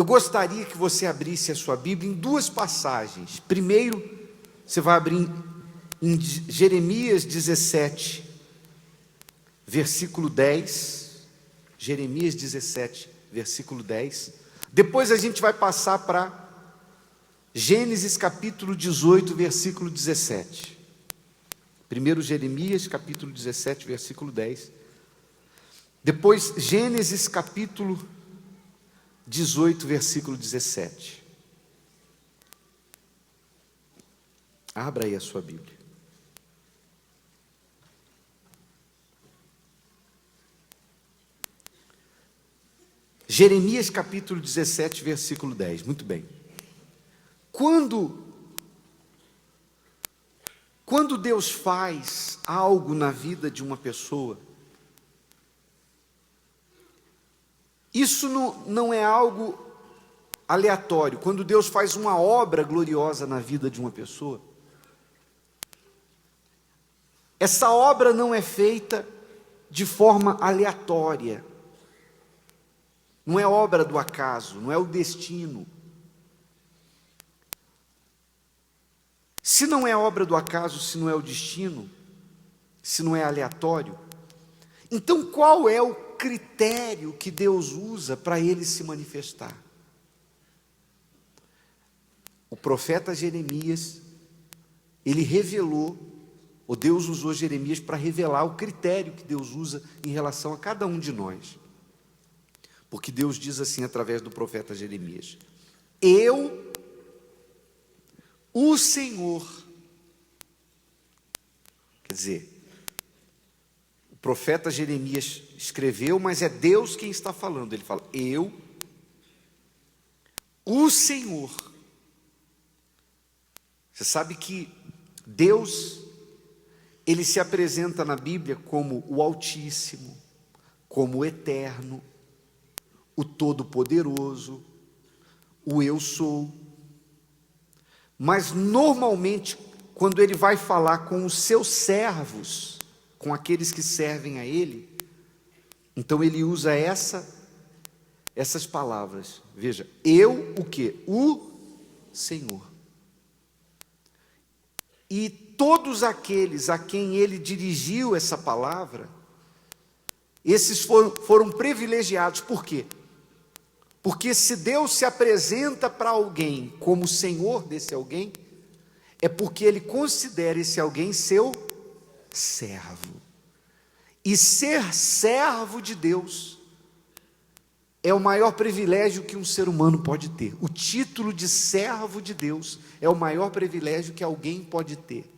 eu gostaria que você abrisse a sua Bíblia em duas passagens. Primeiro, você vai abrir em Jeremias 17, versículo 10. Jeremias 17, versículo 10. Depois a gente vai passar para Gênesis capítulo 18, versículo 17. Primeiro Jeremias capítulo 17, versículo 10. Depois Gênesis capítulo 18, versículo 17. Abra aí a sua Bíblia. Jeremias capítulo 17, versículo 10. Muito bem. Quando Deus faz algo na vida de uma pessoa, isso não é algo aleatório. Quando Deus faz uma obra gloriosa na vida de uma pessoa, essa obra não é feita de forma aleatória. Não é obra do acaso, não é o destino. Se não é obra do acaso, se não é o destino, se não é aleatório, então qual é o critério que Deus usa para ele se manifestar? O profeta Jeremias, ele revelou, ou Deus usou Jeremias para revelar o critério que Deus usa em relação a cada um de nós. Porque Deus diz assim através do profeta Jeremias: eu, o Senhor. Quer dizer, o profeta Jeremias escreveu, mas é Deus quem está falando. Ele fala: eu, o Senhor. Você sabe que Deus, ele se apresenta na Bíblia como o Altíssimo, como o Eterno, o Todo-Poderoso, o Eu Sou. Mas normalmente, quando ele vai falar com os seus servos, com aqueles que servem a ele, então ele usa essas palavras. Veja, eu o quê? O Senhor. E todos aqueles a quem ele dirigiu essa palavra, esses foram privilegiados. Por quê? Porque se Deus se apresenta para alguém como o Senhor desse alguém, é porque ele considera esse alguém seu servo. E ser servo de Deus é o maior privilégio que um ser humano pode ter. O título de servo de Deus é o maior privilégio que alguém pode ter.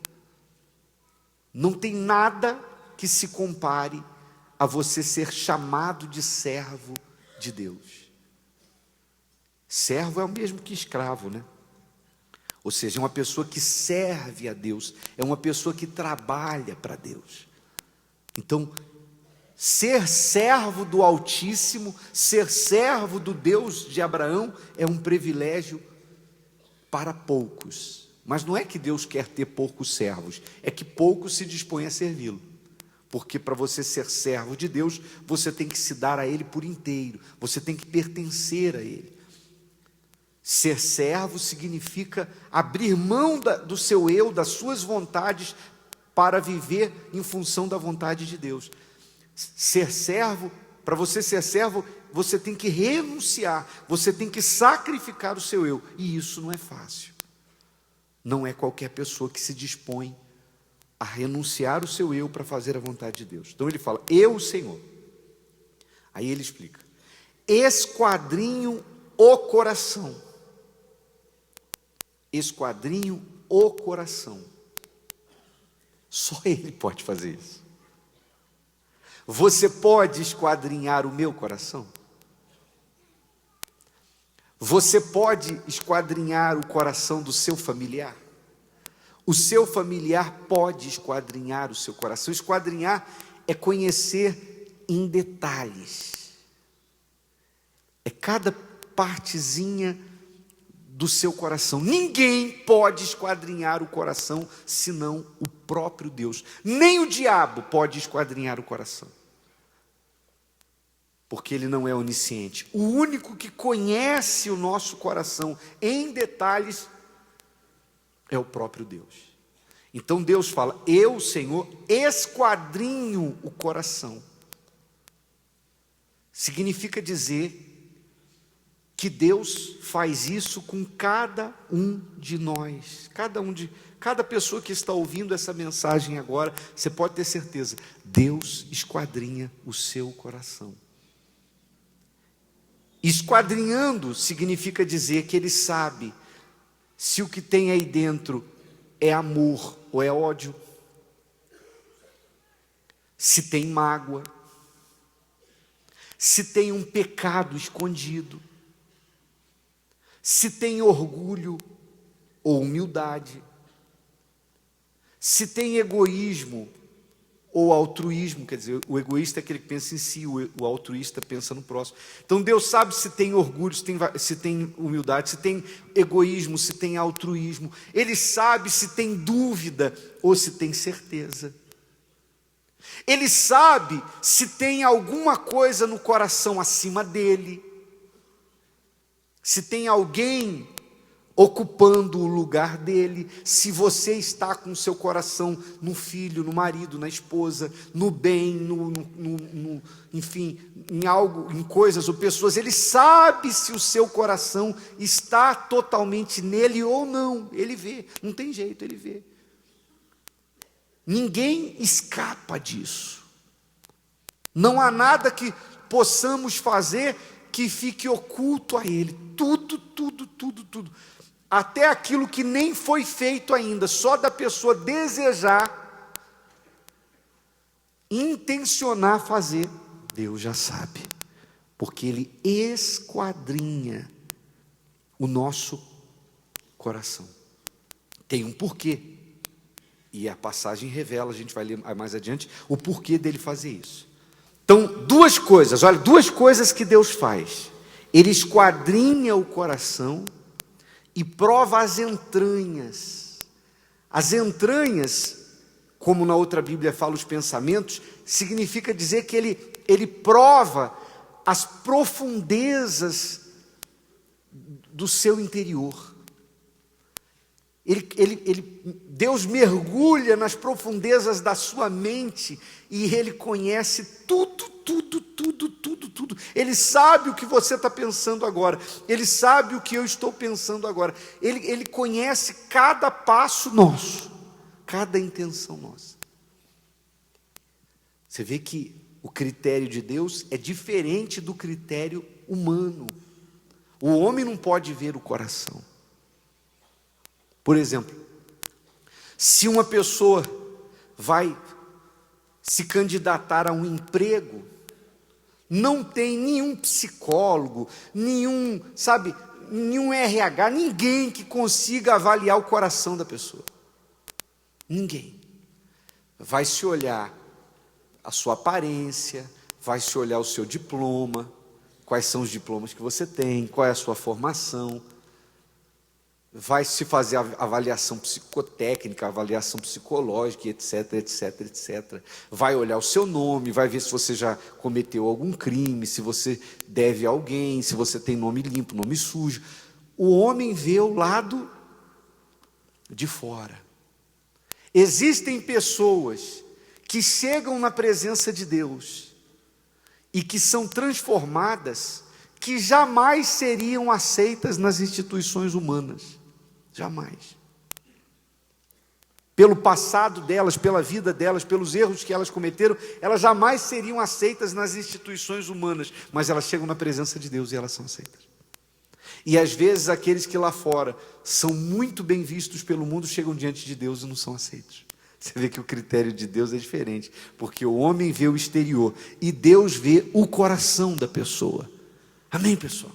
Não tem nada que se compare a você ser chamado de servo de Deus. Servo é o mesmo que escravo, né? Ou seja, é uma pessoa que serve a Deus, é uma pessoa que trabalha para Deus. Então, ser servo do Altíssimo, ser servo do Deus de Abraão, é um privilégio para poucos. Mas não é que Deus quer ter poucos servos, é que poucos se dispõem a servi-lo. Porque para você ser servo de Deus, você tem que se dar a Ele por inteiro, você tem que pertencer a Ele. Ser servo significa abrir mão do seu eu, das suas vontades, para viver em função da vontade de Deus. Ser servo, para você ser servo, você tem que renunciar, você tem que sacrificar o seu eu, e isso não é fácil. Não é qualquer pessoa que se dispõe a renunciar o seu eu para fazer a vontade de Deus. Então ele fala, eu, Senhor. Aí ele explica, esquadrinho o coração. Esquadrinho o coração. Só Ele pode fazer isso. Você pode esquadrinhar o meu coração? Você pode esquadrinhar o coração do seu familiar? O seu familiar pode esquadrinhar o seu coração. Esquadrinhar é conhecer em detalhes. É cada partezinha do seu coração. Ninguém pode esquadrinhar o coração senão o próprio Deus. Nem o diabo pode esquadrinhar o coração. porque Ele não é onisciente. O único que conhece o nosso coração em detalhes é o próprio Deus. Então Deus fala: eu, Senhor, esquadrinho o coração. Significa dizer que Deus faz isso com cada um de nós, cada pessoa que está ouvindo essa mensagem agora. Você pode ter certeza, Deus esquadrinha o seu coração. Esquadrinhando significa dizer que Ele sabe se o que tem aí dentro é amor ou é ódio, se tem mágoa, se tem um pecado escondido, se tem orgulho ou humildade, se tem egoísmo ou altruísmo. Quer dizer, o egoísta é aquele que pensa em si, o altruísta pensa no próximo. Então Deus sabe se tem orgulho, se tem humildade, se tem egoísmo, se tem altruísmo. Ele sabe se tem dúvida ou se tem certeza. Ele sabe se tem alguma coisa no coração acima dele, se tem alguém ocupando o lugar dele, se você está com o seu coração no filho, no marido, na esposa, no bem, enfim, em algo, em coisas ou pessoas. Ele sabe se o seu coração está totalmente nele ou não. Ele vê, não tem jeito, ele vê. Ninguém escapa disso. Não há nada que possamos fazer que fique oculto a Ele. Tudo. Até aquilo que nem foi feito ainda, só da pessoa desejar, intencionar fazer, Deus já sabe, porque Ele esquadrinha o nosso coração. Tem um porquê, e a passagem revela, a gente vai ler mais adiante, o porquê dele fazer isso. Então, duas coisas que Deus faz: Ele esquadrinha o coração e prova as entranhas. As entranhas, como na outra Bíblia fala os pensamentos, significa dizer que ele prova as profundezas do seu interior. Deus mergulha nas profundezas da sua mente e Ele conhece tudo. Ele sabe o que você está pensando agora, Ele sabe o que eu estou pensando agora, Ele conhece cada passo nosso, cada intenção nossa. Você vê que o critério de Deus é diferente do critério humano. O homem não pode ver o coração. Por exemplo, se uma pessoa vai se candidatar a um emprego, não tem nenhum psicólogo, nenhum RH, ninguém que consiga avaliar o coração da pessoa. Ninguém. Vai se olhar a sua aparência, vai se olhar o seu diploma, quais são os diplomas que você tem, qual é a sua formação. Vai se fazer a avaliação psicotécnica, a avaliação psicológica, etc. Vai olhar o seu nome, vai ver se você já cometeu algum crime, se você deve a alguém, se você tem nome limpo, nome sujo. O homem vê o lado de fora. Existem pessoas que chegam na presença de Deus e que são transformadas, que jamais seriam aceitas nas instituições humanas. Jamais. Pelo passado delas, pela vida delas, pelos erros que elas cometeram, elas jamais seriam aceitas nas instituições humanas, mas elas chegam na presença de Deus e elas são aceitas. E às vezes aqueles que lá fora são muito bem vistos pelo mundo chegam diante de Deus e não são aceitos. Você vê que o critério de Deus é diferente, porque o homem vê o exterior e Deus vê o coração da pessoa. Amém, pessoal?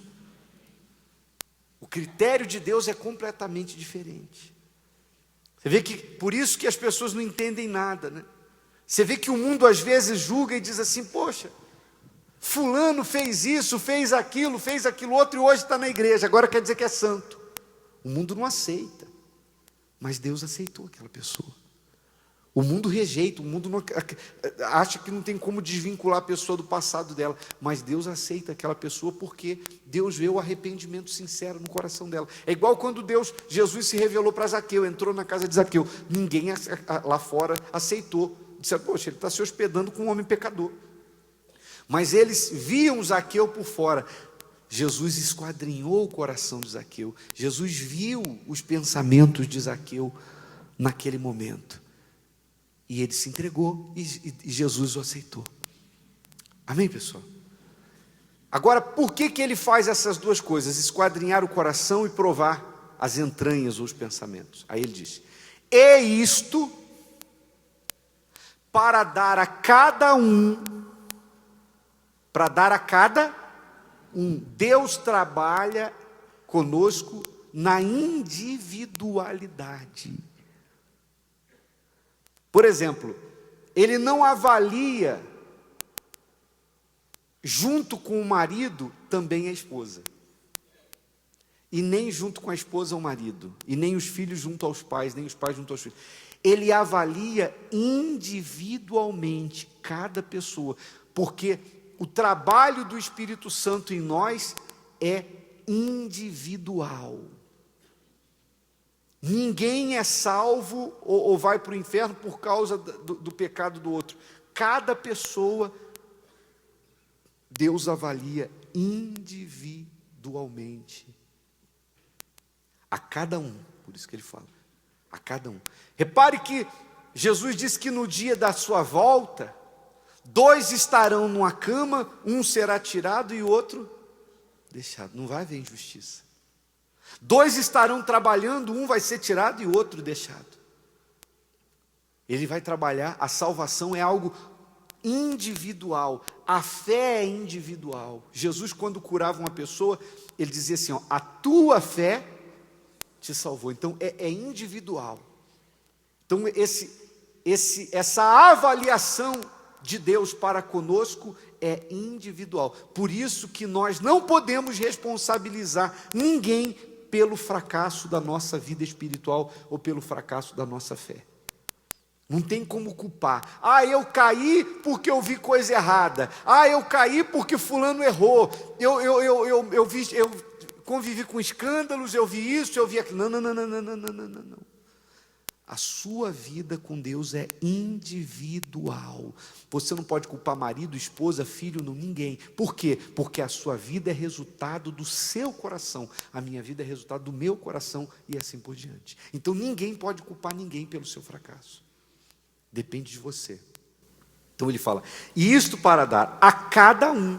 O critério de Deus é completamente diferente. Você vê que, por isso que as pessoas não entendem nada, né? Você vê que o mundo às vezes julga e diz assim: poxa, fulano fez isso, fez aquilo outro e hoje está na igreja, agora quer dizer que é santo. O mundo não aceita, mas Deus aceitou aquela pessoa. O mundo rejeita, o mundo não, acha que não tem como desvincular a pessoa do passado dela, mas Deus aceita aquela pessoa porque Deus vê o arrependimento sincero no coração dela. É igual quando Jesus se revelou para Zaqueu, entrou na casa de Zaqueu, ninguém lá fora aceitou, disseram, poxa, ele está se hospedando com um homem pecador. Mas eles viam Zaqueu por fora. Jesus esquadrinhou o coração de Zaqueu, Jesus viu os pensamentos de Zaqueu naquele momento. E ele se entregou e Jesus o aceitou. Amém, pessoal? Agora, por que ele faz essas duas coisas? Esquadrinhar o coração e provar as entranhas ou os pensamentos. Aí ele diz, e isto para dar a cada um, Deus trabalha conosco na individualidade. Por exemplo, ele não avalia junto com o marido também a esposa, e nem junto com a esposa o marido, e nem os filhos junto aos pais, nem os pais junto aos filhos. Ele avalia individualmente cada pessoa, porque o trabalho do Espírito Santo em nós é individual. Ninguém é salvo ou vai para o inferno por causa do pecado do outro. Cada pessoa, Deus avalia individualmente. A cada um, por isso que ele fala, a cada um. Repare que Jesus disse que no dia da sua volta, 2 estarão numa cama, um será tirado e o outro deixado. Não vai haver injustiça. 2 estarão trabalhando, um vai ser tirado e o outro deixado. Ele vai trabalhar, a salvação é algo individual, a fé é individual. Jesus, quando curava uma pessoa, ele dizia assim, ó, a tua fé te salvou. Então é individual. Então essa avaliação de Deus para conosco é individual. Por isso que nós não podemos responsabilizar ninguém pelo fracasso da nossa vida espiritual ou pelo fracasso da nossa fé. Não tem como culpar. Eu caí porque eu vi coisa errada. Eu caí porque fulano errou. Eu convivi com escândalos, eu vi isso, eu vi aquilo. Não. A sua vida com Deus é individual. Você não pode culpar marido, esposa, filho, ninguém. Por quê? Porque a sua vida é resultado do seu coração. A minha vida é resultado do meu coração e assim por diante. Então ninguém pode culpar ninguém pelo seu fracasso. Depende de você. Então ele fala, e isto para dar a cada um,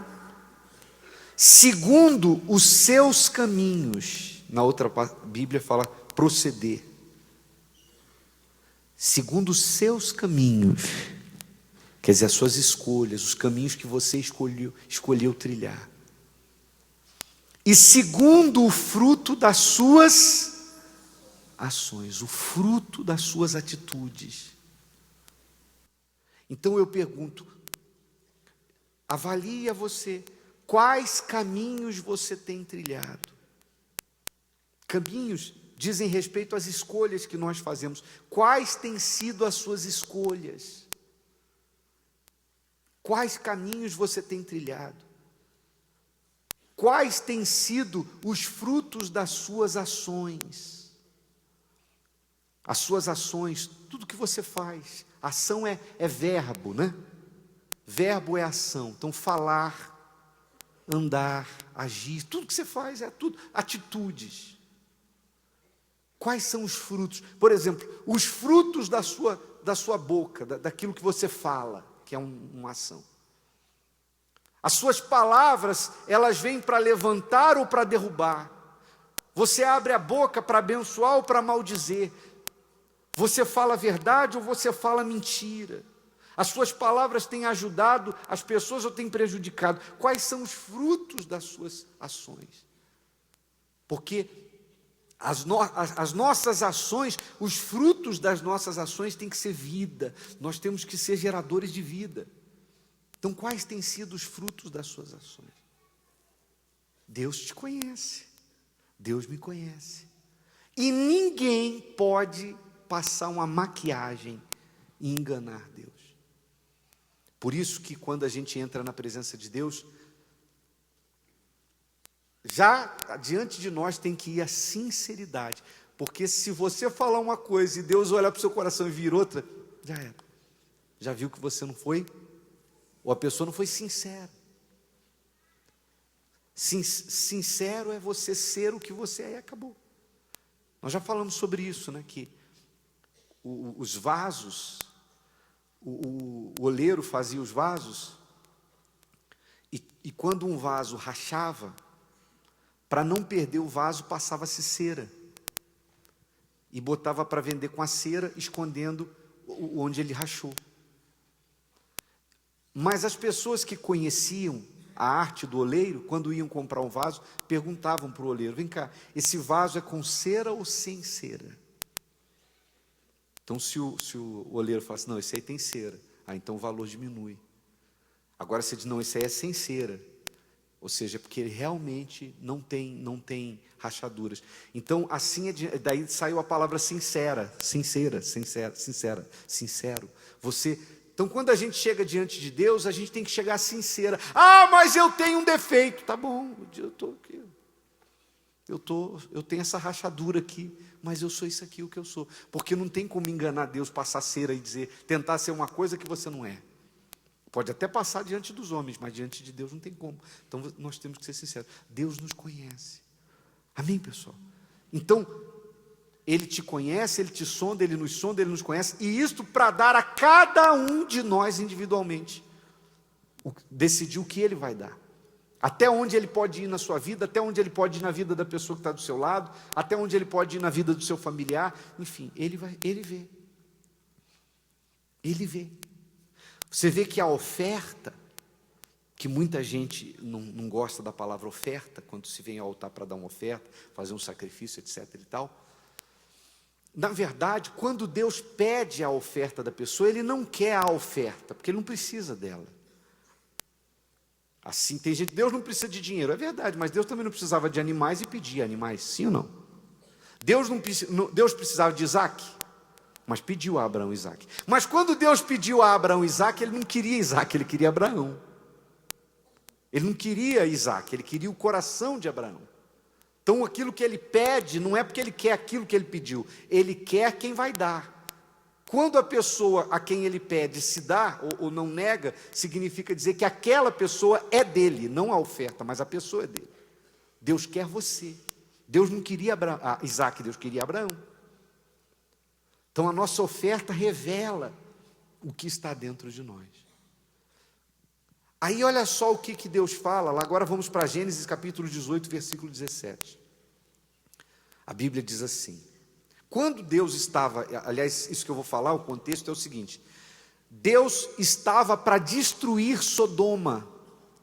segundo os seus caminhos. Na outra Bíblia fala proceder. Segundo os seus caminhos, quer dizer, as suas escolhas, os caminhos que você escolheu trilhar. E segundo o fruto das suas ações, o fruto das suas atitudes. Então eu pergunto, avalie a você, quais caminhos você tem trilhado? Caminhos dizem respeito às escolhas que nós fazemos. Quais têm sido as suas escolhas? Quais caminhos você tem trilhado? Quais têm sido os frutos das suas ações? As suas ações, tudo que você faz. Ação é verbo, né? Verbo é ação. Então, falar, andar, agir, tudo que você faz é tudo atitudes. Quais são os frutos? Por exemplo, os frutos da sua boca, daquilo que você fala, que é uma ação. As suas palavras, elas vêm para levantar ou para derrubar. Você abre a boca para abençoar ou para maldizer. Você fala a verdade ou você fala mentira. As suas palavras têm ajudado as pessoas ou têm prejudicado. Quais são os frutos das suas ações? Porque as nossas ações, os frutos das nossas ações têm que ser vida. Nós temos que ser geradores de vida. Então, quais têm sido os frutos das suas ações? Deus te conhece. Deus me conhece. E ninguém pode passar uma maquiagem e enganar Deus. Por isso que quando a gente entra na presença de Deus, já diante de nós tem que ir a sinceridade. Porque se você falar uma coisa e Deus olhar para o seu coração e vir outra, já era. Já viu que você não foi, ou a pessoa não foi sincera. Sincero é você ser o que você é e acabou. Nós já falamos sobre isso, né? Que os vasos, o oleiro fazia os vasos, e quando um vaso rachava, para não perder o vaso, passava-se cera. E botava para vender com a cera, escondendo onde ele rachou. Mas as pessoas que conheciam a arte do oleiro, quando iam comprar um vaso, perguntavam para o oleiro: vem cá, esse vaso é com cera ou sem cera? Então, se o oleiro falasse: não, esse aí tem cera, então o valor diminui. Agora, se ele diz: não, esse aí é sem cera, ou seja, porque ele realmente não tem rachaduras. Então, assim, daí saiu a palavra sincera, sincero. Então, quando a gente chega diante de Deus, a gente tem que chegar sincera. Ah, mas eu tenho um defeito. Tá bom, eu estou aqui. Eu tenho essa rachadura aqui, mas eu sou isso aqui, o que eu sou. Porque não tem como enganar Deus, passar cera e tentar ser uma coisa que você não é. Pode até passar diante dos homens, mas diante de Deus não tem como. Então, nós temos que ser sinceros. Deus nos conhece. Amém, pessoal? Então, Ele te conhece, Ele te sonda, Ele nos conhece, e isto para dar a cada um de nós individualmente, decidir o que Ele vai dar, até onde Ele pode ir na sua vida, até onde Ele pode ir na vida da pessoa que está do seu lado, até onde Ele pode ir na vida do seu familiar, enfim, Ele vê. Ele vê. Você vê que a oferta, que muita gente não gosta da palavra oferta, quando se vem ao altar para dar uma oferta, fazer um sacrifício, etc. e tal. Na verdade, quando Deus pede a oferta da pessoa, Ele não quer a oferta, porque Ele não precisa dela. Assim, tem gente, Deus não precisa de dinheiro, é verdade, mas Deus também não precisava de animais e pedia animais, sim ou não? Deus precisava de Isaac, mas pediu a Abraão Isaac. Mas quando Deus pediu a Abraão Isaac, Ele não queria Isaac, Ele queria Abraão. Ele não queria Isaac, Ele queria o coração de Abraão. Então, aquilo que Ele pede, não é porque Ele quer aquilo que Ele pediu, Ele quer quem vai dar. Quando a pessoa a quem Ele pede se dá, ou não nega, significa dizer que aquela pessoa é dele, não a oferta, mas a pessoa é dele. Deus quer você. Deus não queria Isaac, Deus queria Abraão. Então, a nossa oferta revela o que está dentro de nós. Aí olha só o que Deus fala, agora vamos para Gênesis capítulo 18, versículo 17. A Bíblia diz assim: quando Deus estava, aliás, isso que eu vou falar, o contexto é o seguinte: Deus estava para destruir Sodoma,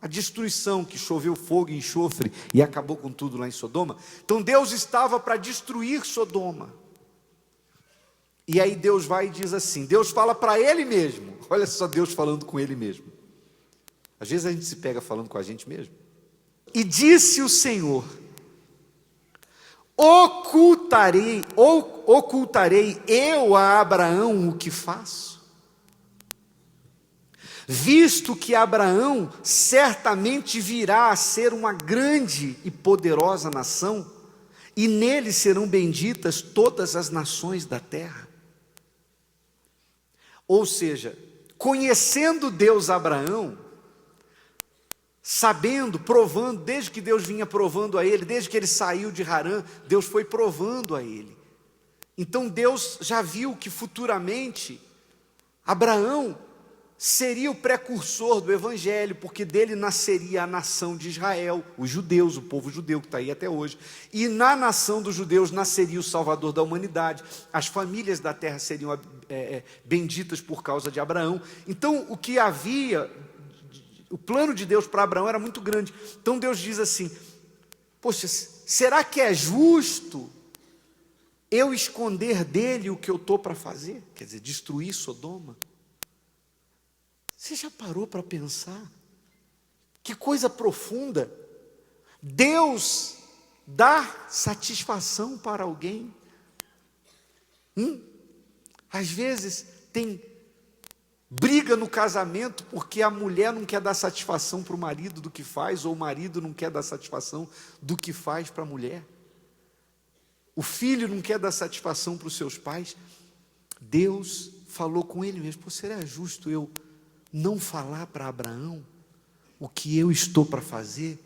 a destruição que choveu fogo e enxofre e acabou com tudo lá em Sodoma. Então Deus estava para destruir Sodoma. E aí Deus vai e diz assim, Deus fala para Ele mesmo, olha só Deus falando com Ele mesmo. Às vezes a gente se pega falando com a gente mesmo. E disse o Senhor: ocultarei eu a Abraão o que faço? Visto que Abraão certamente virá a ser uma grande e poderosa nação, e nele serão benditas todas as nações da terra. Ou seja, conhecendo Deus Abraão, sabendo, provando, desde que Deus vinha provando a ele, desde que ele saiu de Harã, Deus foi provando a ele. Então Deus já viu que futuramente Abraão seria o precursor do Evangelho, porque dele nasceria a nação de Israel, os judeus, o povo judeu que está aí até hoje. E na nação dos judeus nasceria o Salvador da humanidade, as famílias da terra seriam benditas por causa de Abraão. Então o que havia, o plano de Deus para Abraão era muito grande. Então Deus diz assim: poxa, será que é justo eu esconder dele o que eu estou para fazer? Quer dizer, destruir Sodoma? Você já parou para pensar? Que coisa profunda. Deus dá satisfação para alguém. Às vezes tem briga no casamento porque a mulher não quer dar satisfação para o marido do que faz, ou o marido não quer dar satisfação do que faz para a mulher. O filho não quer dar satisfação para os seus pais. Deus falou com ele mesmo: pô, será justo eu não falar para Abraão o que eu estou para fazer,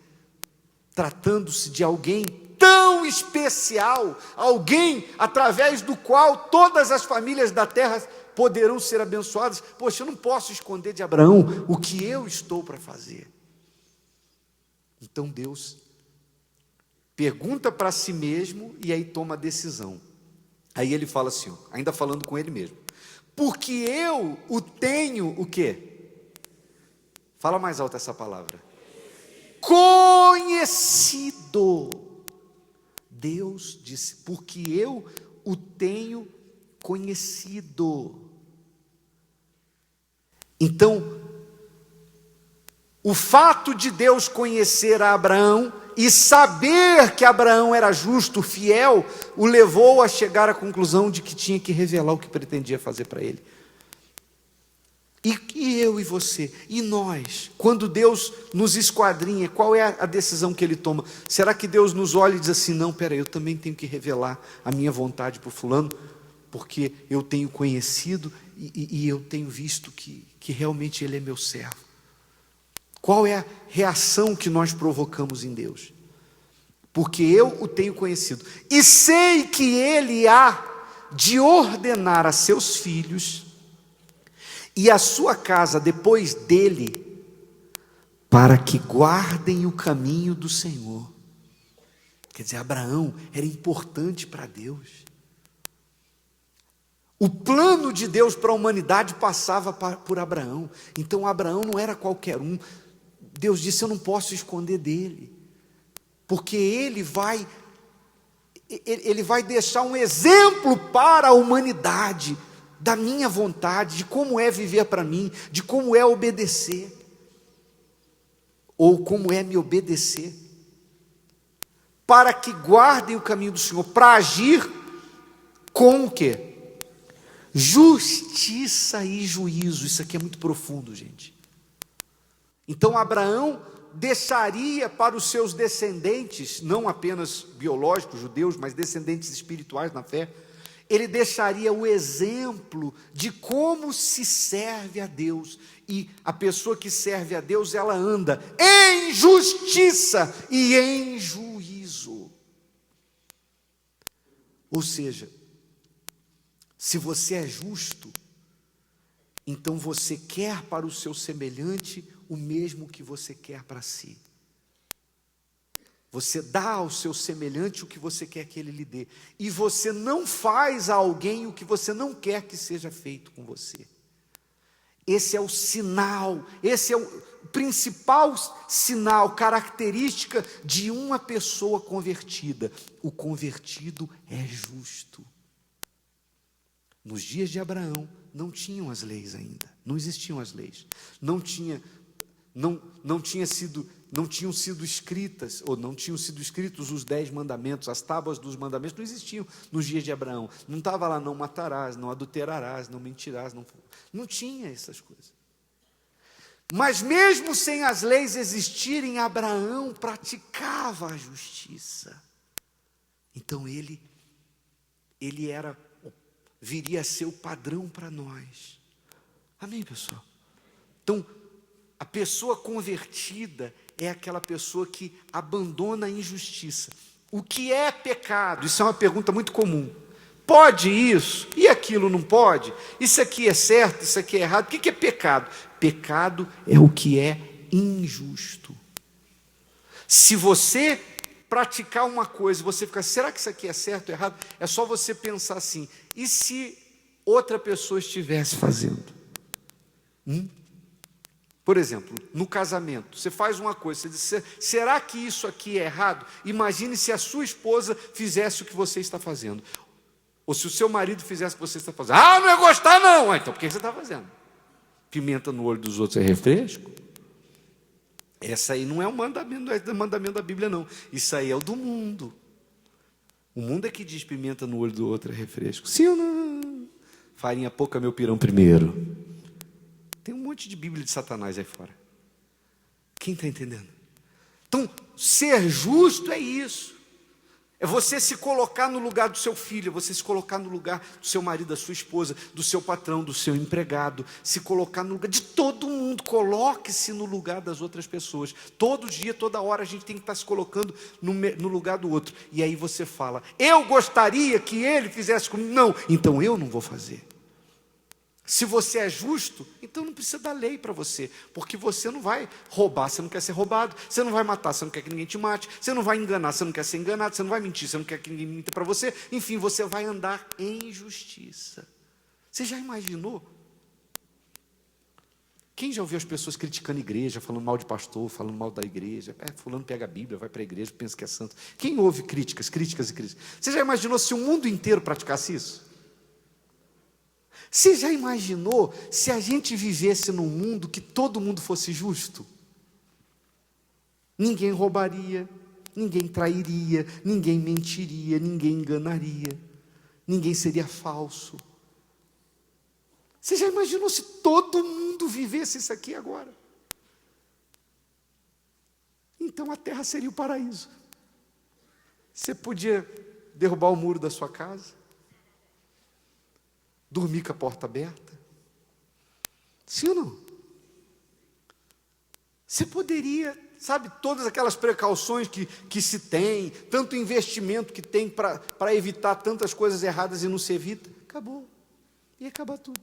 tratando-se de alguém tão especial, alguém através do qual todas as famílias da terra poderão ser abençoadas? Poxa, eu não posso esconder de Abraão o que eu estou para fazer. Então Deus pergunta para si mesmo e aí toma a decisão. Aí ele fala assim, ainda falando com ele mesmo: porque eu o tenho o quê? Fala mais alto essa palavra. Conhecido. Deus disse: porque eu o tenho conhecido. Então, o fato de Deus conhecer a Abraão e saber que Abraão era justo, fiel, o levou a chegar à conclusão de que tinha que revelar o que pretendia fazer para ele. E eu e você, e nós, quando Deus nos esquadrinha, qual é a decisão que Ele toma? Será que Deus nos olha e diz assim: não, peraí, eu também tenho que revelar a minha vontade para o fulano, porque eu tenho conhecido e eu tenho visto que realmente ele é meu servo? Qual é a reação que nós provocamos em Deus? Porque eu o tenho conhecido, e sei que Ele há de ordenar a seus filhos e a sua casa depois dele, para que guardem o caminho do Senhor. Quer dizer, Abraão era importante para Deus. O plano de Deus para a humanidade passava por Abraão. Então Abraão não era qualquer um. Deus disse: eu não posso esconder dele, porque ele vai deixar um exemplo para a humanidade da minha vontade, de como é viver para mim, de como é obedecer, ou como é me obedecer, para que guardem o caminho do Senhor, para agir com o quê? Justiça e juízo. Isso aqui é muito profundo, gente. Então Abraão deixaria para os seus descendentes, não apenas biológicos, judeus, mas descendentes espirituais na fé, ele deixaria o exemplo de como se serve a Deus. E a pessoa que serve a Deus, ela anda em justiça e em juízo. Ou seja, se você é justo, então você quer para o seu semelhante o mesmo que você quer para si. Você dá ao seu semelhante o que você quer que ele lhe dê. E você não faz a alguém o que você não quer que seja feito com você. Esse é o sinal, esse é o principal sinal, característica de uma pessoa convertida. O convertido é justo. Nos dias de Abraão não tinham as leis ainda, não existiam as leis. Não tinham sido escritas, ou não tinham sido escritos os 10 mandamentos, as tábuas dos mandamentos não existiam nos dias de Abraão. Não estava lá: não matarás, não adulterarás, não mentirás, não tinha essas coisas. Mas mesmo sem as leis existirem, Abraão praticava a justiça. Então ele viria a ser o padrão para nós. Amém, pessoal? Então, a pessoa convertida é aquela pessoa que abandona a injustiça. O que é pecado? Isso é uma pergunta muito comum. Pode isso? E aquilo não pode? Isso aqui é certo? Isso aqui é errado? O que é pecado? Pecado é o que é injusto. Se você praticar uma coisa, você fica: será que isso aqui é certo ou errado? É só você pensar assim: e se outra pessoa estivesse fazendo? Por exemplo, no casamento, você faz uma coisa, você diz: será que isso aqui é errado? Imagine se a sua esposa fizesse o que você está fazendo. Ou se o seu marido fizesse o que você está fazendo. Ah, não é gostar não! Então por que você está fazendo? Pimenta no olho dos outros é refresco? Essa aí não é o mandamento, não é o mandamento da Bíblia não. Isso aí é o do mundo. O mundo é que diz: pimenta no olho do outro é refresco. Sim ou não? Farinha pouca, meu pirão primeiro. monte de Bíblia de Satanás aí fora. Quem está entendendo? Então, ser justo é isso. É você se colocar no lugar do seu filho, é você se colocar no lugar do seu marido, da sua esposa, do seu patrão, do seu empregado, se colocar no lugar de todo mundo. Coloque-se no lugar das outras pessoas. Todo dia, toda hora a gente tem que estar se colocando no lugar do outro. E aí você fala, eu gostaria que ele fizesse comigo. Não, então eu não vou fazer. Se você é justo, então não precisa dar lei para você, porque você não vai roubar, você não quer ser roubado, você não vai matar, você não quer que ninguém te mate, você não vai enganar, você não quer ser enganado, você não vai mentir, você não quer que ninguém minta para você, enfim, você vai andar em justiça. Você já imaginou? Quem já ouviu as pessoas criticando a igreja, falando mal de pastor, falando mal da igreja? Fulano pega a Bíblia, vai para a igreja, pensa que é santo. Quem ouve críticas? Você já imaginou se o mundo inteiro praticasse isso? Você já imaginou se a gente vivesse num mundo que todo mundo fosse justo? Ninguém roubaria, ninguém trairia, ninguém mentiria, ninguém enganaria, ninguém seria falso. Você já imaginou se todo mundo vivesse isso aqui agora? Então a terra seria o paraíso. Você podia derrubar o muro da sua casa, dormir com a porta aberta? Sim ou não? Você poderia, sabe, todas aquelas precauções que se tem, tanto investimento que tem para evitar tantas coisas erradas e não se evita, acabou, ia acabar tudo.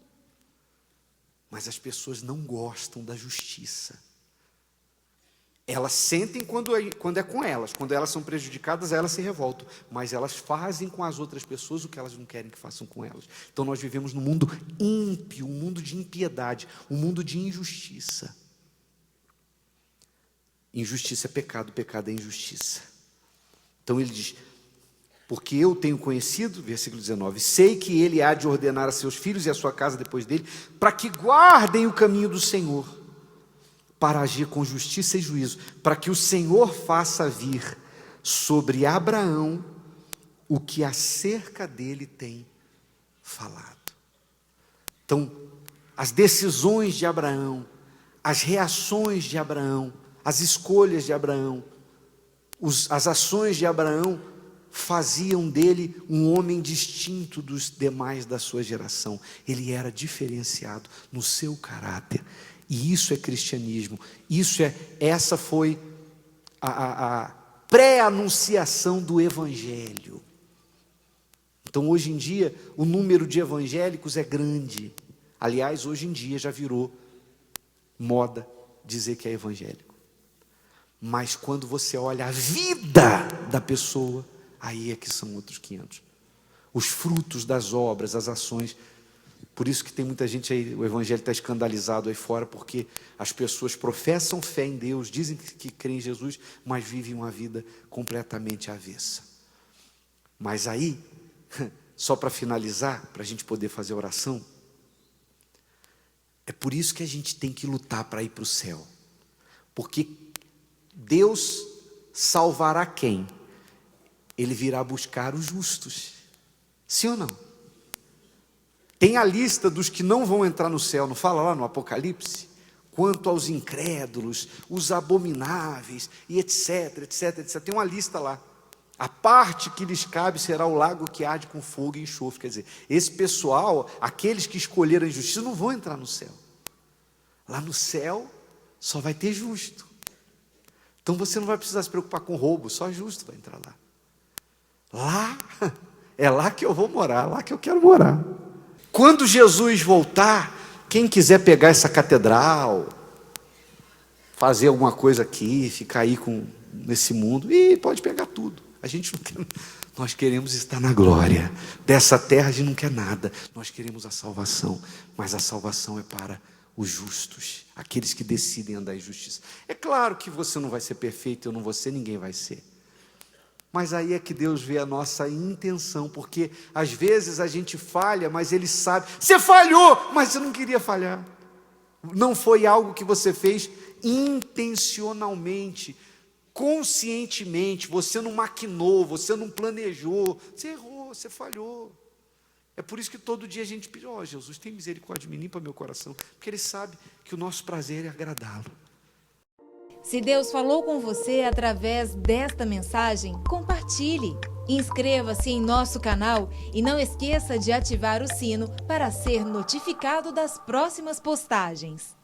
Mas as pessoas não gostam da justiça. Elas sentem quando é com elas, quando elas são prejudicadas, elas se revoltam, mas elas fazem com as outras pessoas o que elas não querem que façam com elas. Então nós vivemos num mundo ímpio, um mundo de impiedade, um mundo de injustiça. Injustiça é pecado, pecado é injustiça. Então ele diz, porque eu tenho conhecido, versículo 19, sei que ele há de ordenar a seus filhos e a sua casa depois dele, para que guardem o caminho do Senhor, para agir com justiça e juízo, para que o Senhor faça vir sobre Abraão o que acerca dele tem falado. Então, as decisões de Abraão, as reações de Abraão, as escolhas de Abraão, as ações de Abraão faziam dele um homem distinto dos demais da sua geração. Ele era diferenciado no seu caráter. E isso é cristianismo. Essa foi a pré-anunciação do Evangelho. Então, hoje em dia, o número de evangélicos é grande. Aliás, hoje em dia já virou moda dizer que é evangélico. Mas quando você olha a vida da pessoa, aí é que são outros 500. Os frutos das obras, as ações. Por isso que tem muita gente aí, o evangelho está escandalizado aí fora, porque as pessoas professam fé em Deus, dizem que creem em Jesus, mas vivem uma vida completamente avessa. Mas aí, só para finalizar, para a gente poder fazer a oração, é por isso que a gente tem que lutar para ir para o céu. Porque Deus salvará quem? Ele virá buscar os justos. Sim ou não? Tem a lista dos que não vão entrar no céu, não fala lá no Apocalipse? Quanto aos incrédulos, os abomináveis, e etc, etc, etc. Tem uma lista lá. A parte que lhes cabe será o lago que arde com fogo e enxofre. Quer dizer, esse pessoal, aqueles que escolheram a injustiça, não vão entrar no céu. Lá no céu, só vai ter justo. Então você não vai precisar se preocupar com roubo, só justo vai entrar lá. Lá, é lá que eu vou morar, lá que eu quero morar. Quando Jesus voltar, quem quiser pegar essa catedral, fazer alguma coisa aqui, ficar aí nesse mundo, pode pegar tudo. A gente não quer, nós queremos estar na glória. Dessa terra a gente não quer nada. Nós queremos a salvação, mas a salvação é para os justos, aqueles que decidem andar em justiça. É claro que você não vai ser perfeito, eu não vou ser, ninguém vai ser. Mas aí é que Deus vê a nossa intenção, porque às vezes a gente falha, mas Ele sabe. Você falhou, mas você não queria falhar. Não foi algo que você fez intencionalmente, conscientemente. Você não maquinou, você não planejou. Você errou, você falhou. É por isso que todo dia a gente pede, Jesus, tem misericórdia de mim, limpa meu coração, porque Ele sabe que o nosso prazer é agradá-lo. Se Deus falou com você através desta mensagem, compartilhe. Inscreva-se em nosso canal e não esqueça de ativar o sino para ser notificado das próximas postagens.